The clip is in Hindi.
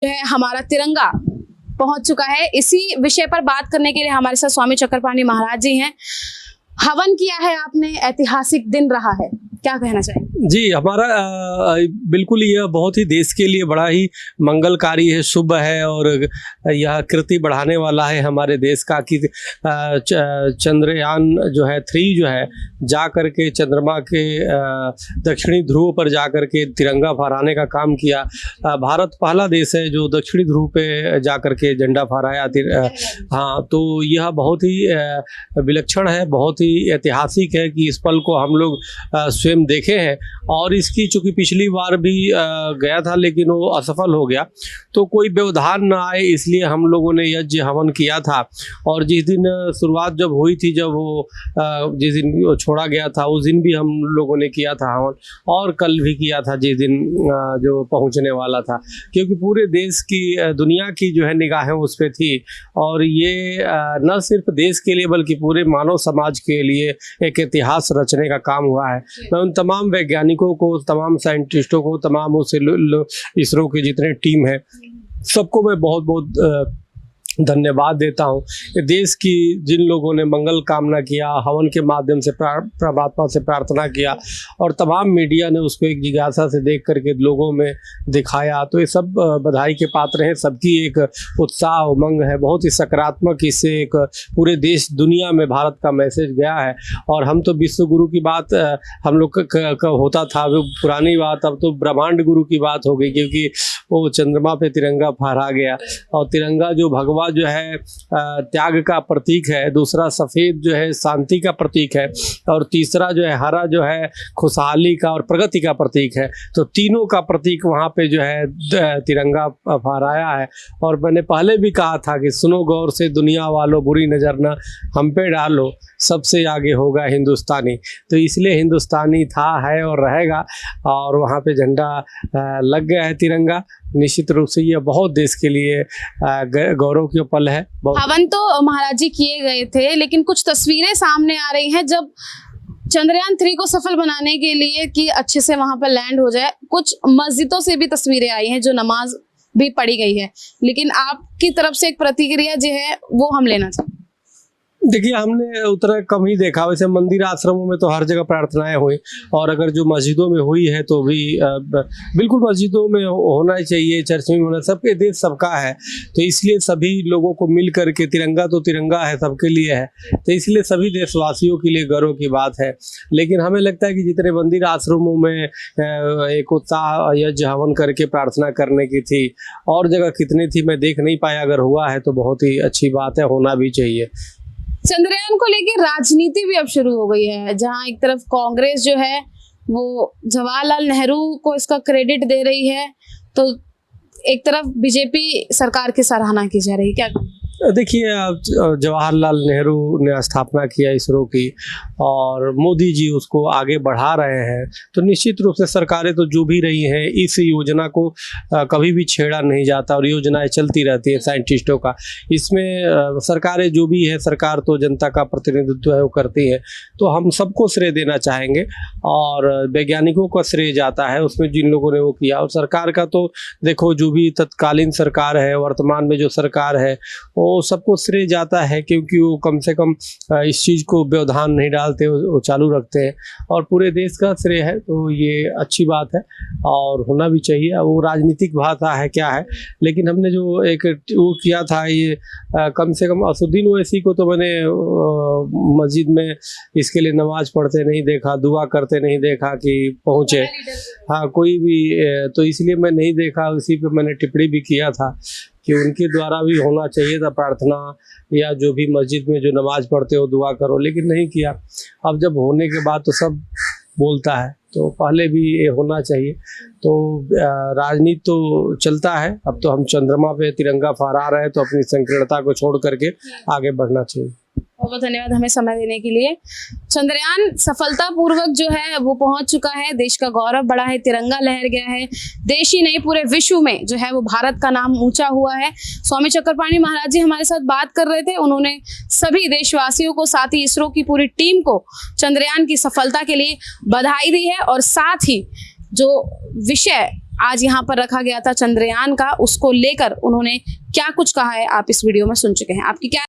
जो है हमारा तिरंगा पहुंच चुका है। इसी विषय पर बात करने के लिए हमारे साथ स्वामी चक्रपाणी महाराज जी हैं। हवन किया है आपने, ऐतिहासिक दिन रहा है, क्या कहना चाहेंगे? जी, हमारा बिल्कुल यह बहुत ही देश के लिए बड़ा ही मंगलकारी है, शुभ है और यह कृति बढ़ाने वाला है हमारे देश का कि चंद्रयान जो है 3 जो है जा कर के चंद्रमा के दक्षिणी ध्रुव पर जा कर के तिरंगा फहराने का काम किया। भारत पहला देश है जो दक्षिणी ध्रुव पे जा कर के झंडा फहराया। हाँ, तो यह बहुत ही विलक्षण है, बहुत ही ऐतिहासिक है कि इस पल को हम लोग स्वयं देखे हैं। और इसकी चूंकि पिछली बार भी गया था लेकिन वो असफल हो गया, तो कोई व्यवधान ना आए इसलिए हम लोगों ने यज्ञ हवन किया था। और जिस दिन शुरुआत जब हुई थी, जब वो जिस दिन छोड़ा गया था उस दिन भी हम लोगों ने किया था हवन, और कल भी किया था जिस दिन जो पहुंचने वाला था, क्योंकि पूरे देश की दुनिया की जो है निगाहें उस पर थी। और ये न सिर्फ देश के लिए बल्कि पूरे मानव समाज के लिए एक इतिहास रचने का काम हुआ है। मैं उन तमाम वैज्ञानिकों को, तमाम साइंटिस्टों को, तमाम उस इसरो के जितने टीम है सबको मैं बहुत बहुत धन्यवाद देता हूँ। देश की जिन लोगों ने मंगल कामना किया, हवन के माध्यम से परमात्मा से प्रार्थना किया और तमाम मीडिया ने उसको एक जिज्ञासा से देख करके लोगों में दिखाया, तो ये सब बधाई के पात्र हैं। सबकी एक उत्साह उमंग है, बहुत ही सकारात्मक, इससे एक पूरे देश दुनिया में भारत का मैसेज गया है। और हम तो विश्व गुरु की बात हम लोग का होता था, वो पुरानी बात, अब तो ब्रह्मांड गुरु की बात हो गई, क्योंकि वो चंद्रमा पे तिरंगा फहरा गया। और तिरंगा जो भगवा जो है त्याग का प्रतीक है, दूसरा सफ़ेद जो है शांति का प्रतीक है, और तीसरा जो है हरा जो है खुशहाली का और प्रगति का प्रतीक है। तो तीनों का प्रतीक वहाँ पे जो है तिरंगा फहराया है। और मैंने पहले भी कहा था कि सुनो गौर से दुनिया वालों, बुरी नज़र न हम पे डालो, सबसे आगे होगा हिंदुस्तानी। तो इसलिए हिंदुस्तानी था, है और रहेगा। और वहाँ पे झंडा लग गया है तिरंगा। निश्चित रूप से ये बहुत देश के लिए गौरव के पल है। हवन तो महाराज जी किए गए थे, लेकिन कुछ तस्वीरें सामने आ रही हैं जब चंद्रयान 3 को सफल बनाने के लिए कि अच्छे से वहां पर लैंड हो जाए। कुछ मस्जिदों से भी तस्वीरें आई हैं जो नमाज भी पढ़ी गई है, लेकिन आपकी तरफ से एक प्रतिक्रिया जो है वो हम लेना चाहते हैं। देखिए, हमने उतना कम ही देखा, वैसे मंदिर आश्रमों में तो हर जगह प्रार्थनाएं हुई, और अगर जो मस्जिदों में हुई है तो भी बिल्कुल मस्जिदों में होना ही चाहिए, चर्च में होना, सबके देश सबका है। तो इसलिए सभी लोगों को मिल करके, तिरंगा तो तिरंगा है, सबके लिए है, तो इसलिए सभी देशवासियों के लिए गर्व की बात है। लेकिन हमें लगता है कि जितने मंदिर आश्रमों में एक उत्साह यज्ञ हवन करके प्रार्थना करने की थी, और जगह कितनी थी मैं देख नहीं पाया, अगर हुआ है तो बहुत ही अच्छी बात है, होना भी चाहिए। चंद्रयान को लेकर राजनीति भी अब शुरू हो गई है, जहां एक तरफ कांग्रेस जो है वो जवाहरलाल नेहरू को इसका क्रेडिट दे रही है, तो एक तरफ बीजेपी सरकार की सराहना की जा रही है। क्या देखिए, जवाहरलाल नेहरू ने स्थापना किया इसरो की, और मोदी जी उसको आगे बढ़ा रहे हैं, तो निश्चित रूप से सरकारें तो जो भी रही हैं, इस योजना को कभी भी छेड़ा नहीं जाता, और योजनाएं चलती रहती है साइंटिस्टों का। इसमें सरकारें जो भी है, सरकार तो जनता का प्रतिनिधित्व है वो करती है, तो हम सबको श्रेय देना चाहेंगे, और वैज्ञानिकों का श्रेय जाता है उसमें जिन लोगों ने वो किया। और सरकार का तो देखो, जो भी तत्कालीन सरकार है, वर्तमान में जो सरकार है, वो सबको श्रेय जाता है, क्योंकि वो कम से कम इस चीज़ को व्यवधान नहीं डालते, वो चालू रखते हैं, और पूरे देश का श्रेय है। तो ये अच्छी बात है और होना भी चाहिए। वो राजनीतिक भाषा है क्या है, लेकिन हमने जो एक वो किया था, ये कम से कम असुद्दीन ओवैसी को तो मैंने मस्जिद में इसके लिए नमाज पढ़ते नहीं देखा, दुआ करते नहीं देखा कि पहुँचे, हाँ कोई भी, तो इसलिए मैं नहीं देखा। उसी पे मैंने टिप्पणी भी किया था कि उनके द्वारा भी होना चाहिए था प्रार्थना, या जो भी मस्जिद में जो नमाज पढ़ते हो दुआ करो, लेकिन नहीं किया। अब जब होने के बाद तो सब बोलता है, तो पहले भी ये होना चाहिए। तो राजनीति तो चलता है, अब तो हम चंद्रमा पे तिरंगा फहरा रहे हैं, तो अपनी संकीर्णता को छोड़ करके आगे बढ़ना चाहिए। बहुत बहुत धन्यवाद हमें समय देने के लिए। चंद्रयान सफलतापूर्वक जो है वो पहुंच चुका है, देश का गौरव बढ़ा है, तिरंगा लहर गया है, देश ही नहीं पूरे विश्व में जो है वो भारत का नाम ऊंचा हुआ है। स्वामी चक्रपाणी महाराज जी हमारे साथ बात कर रहे थे, उन्होंने सभी देशवासियों को, साथ ही इसरो की पूरी टीम को चंद्रयान की सफलता के लिए बधाई दी है, और साथ ही जो विषय आज यहाँ पर रखा गया था चंद्रयान का, उसको लेकर उन्होंने क्या कुछ कहा है आप इस वीडियो में सुन चुके हैं। आपकी क्या